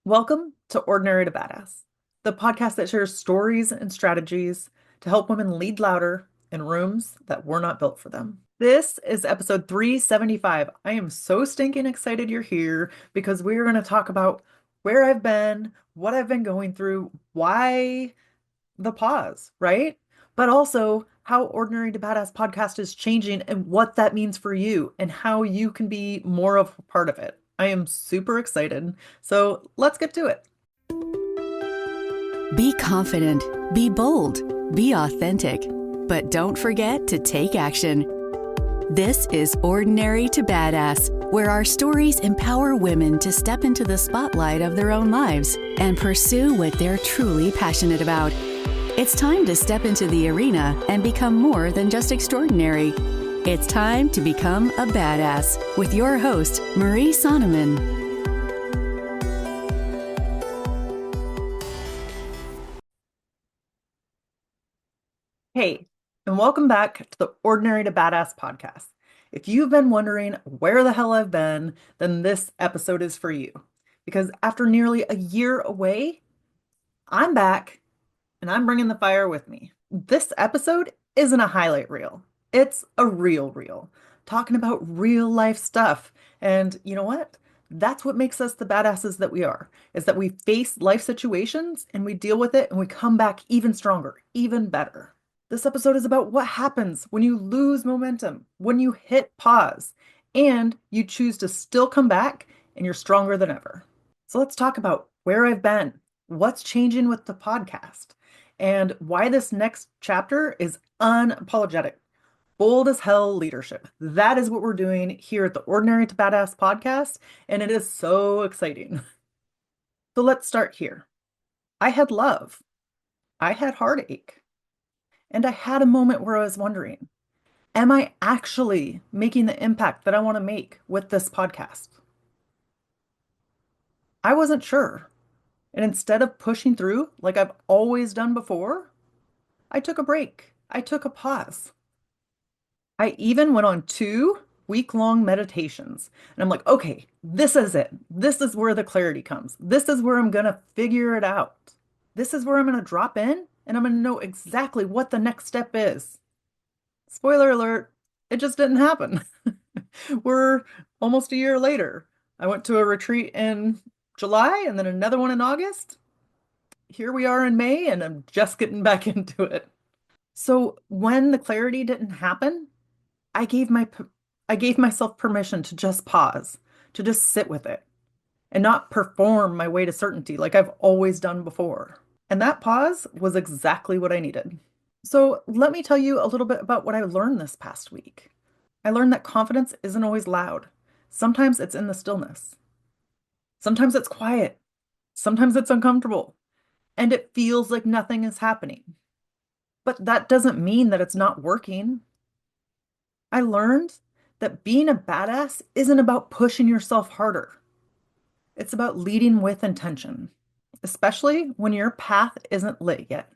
Welcome to Ordinary to Badass, the podcast that shares stories and strategies to help women lead louder in rooms that were not built for them. This is episode 375. I am so stinking excited you're here because we're going to talk about where I've been, what I've been going through, why the pause, right? But also how Ordinary to Badass podcast is changing and what that means for you and how you can be more of a part of it. I am super excited. So let's get to it. Be confident, be bold, be authentic, but don't forget to take action. This is Ordinary to Badass, where our stories empower women to step into the spotlight of their own lives and pursue what they're truly passionate about. It's time to step into the arena and become more than just extraordinary. It's time to become a badass with your host, Marie Sonneman. Hey, and welcome back to the Ordinary to Badass podcast. If you've been wondering where the hell I've been, then this episode is for you. Because after nearly a year away, I'm back and I'm bringing the fire with me. This episode isn't a highlight reel. It's a real reel, talking about real life stuff. And you know what? That's what makes us the badasses that we are, is that we face life situations and we deal with it and we come back even stronger, even better. This episode is about what happens when you lose momentum, when you hit pause, and you choose to still come back and you're stronger than ever. So let's talk about where I've been, what's changing with the podcast, and why this next chapter is unapologetic. Bold as hell leadership. That is what we're doing here at the Ordinary to Badass podcast, and it is so exciting. So let's start here. I had love, I had heartache, and I had a moment where I was wondering, am I actually making the impact that I want to make with this podcast? I wasn't sure. And instead of pushing through like I've always done before, I took a break. I took a pause. I even went on 2 week-long meditations. And I'm like, okay, this is it. This is where the clarity comes. This is where I'm going to figure it out. This is where I'm going to drop in and I'm going to know exactly what the next step is. Spoiler alert, it just didn't happen. We're almost a year later. I went to a retreat in July and then another one in August. Here we are in May and I'm just getting back into it. So when the clarity didn't happen, I gave my I gave myself permission to just pause, to just sit with it and not perform my way to certainty like I've always done before. And that pause was exactly what I needed. So let me tell you a little bit about what I learned this past week. I learned that confidence isn't always loud. Sometimes it's in the stillness. Sometimes it's quiet. Sometimes it's uncomfortable. And it feels like nothing is happening. But that doesn't mean that it's not working. I learned that being a badass isn't about pushing yourself harder. It's about leading with intention, especially when your path isn't lit yet,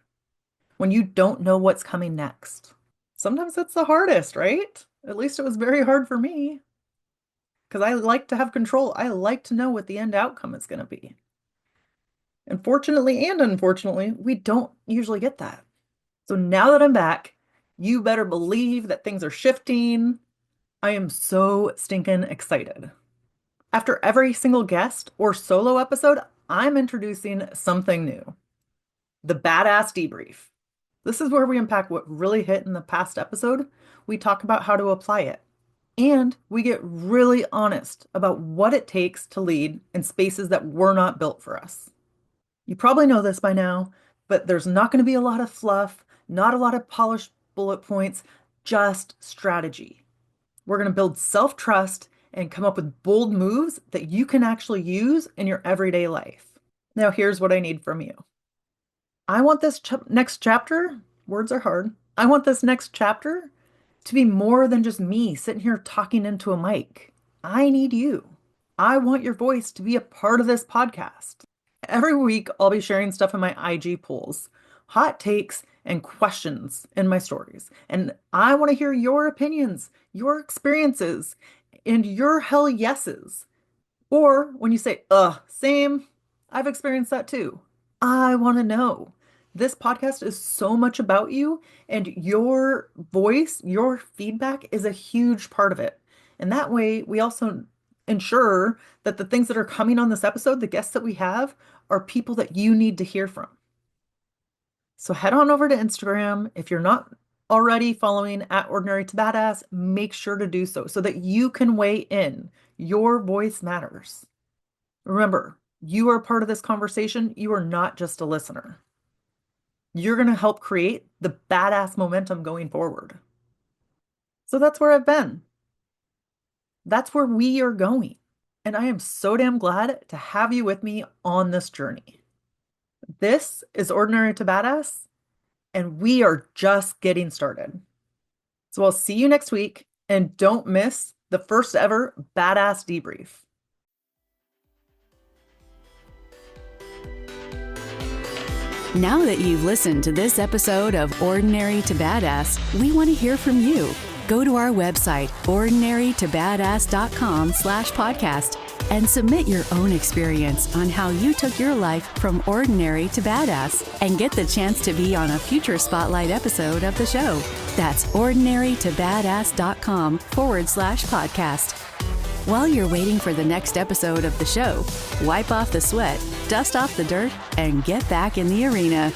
when you don't know what's coming next. Sometimes it's the hardest, right? At least it was very hard for me because I like to have control. I like to know what the end outcome is going to be. And fortunately and unfortunately, we don't usually get that. So now that I'm back, you better believe that things are shifting. I am so stinking excited. After every single guest or solo episode, I'm introducing something new. The Badass Debrief. This is where we unpack what really hit in the past episode. We talk about how to apply it. And we get really honest about what it takes to lead in spaces that were not built for us. You probably know this by now, but there's not going to be a lot of fluff, not a lot of polished bullet points, just strategy. We're going to build self-trust and come up with bold moves that you can actually use in your everyday life. Now, here's what I need from you. I want this next chapter, words are hard. I want this next chapter to be more than just me sitting here talking into a mic. I need you. I want your voice to be a part of this podcast. Every week, I'll be sharing stuff in my IG polls, hot takes, and questions in my stories. And I want to hear your opinions, your experiences, and your hell yeses. Or when you say, ugh, same, I've experienced that too. I want to know. This podcast is so much about you, and your voice, your feedback is a huge part of it. And that way, we also ensure that the things that are coming on this episode, the guests that we have, are people that you need to hear from. So head on over to Instagram. If you're not already following at Ordinary to Badass, make sure to do so that you can weigh in. Your voice matters. Remember, you are part of this conversation. You are not just a listener. You're going to help create the badass momentum going forward. So that's where I've been. That's where we are going. And I am so damn glad to have you with me on this journey. This is Ordinary to Badass, and we are just getting started. So I'll see you next week, and don't miss the first ever Badass Debrief. Now that you've listened to this episode of Ordinary to Badass, we want to hear from you. Go to our website, ordinarytobadass.com/podcast, and submit your own experience on how you took your life from ordinary to badass and get the chance to be on a future spotlight episode of the show. That's ordinarytobadass.com/podcast. While you're waiting for the next episode of the show, wipe off the sweat, dust off the dirt, and get back in the arena.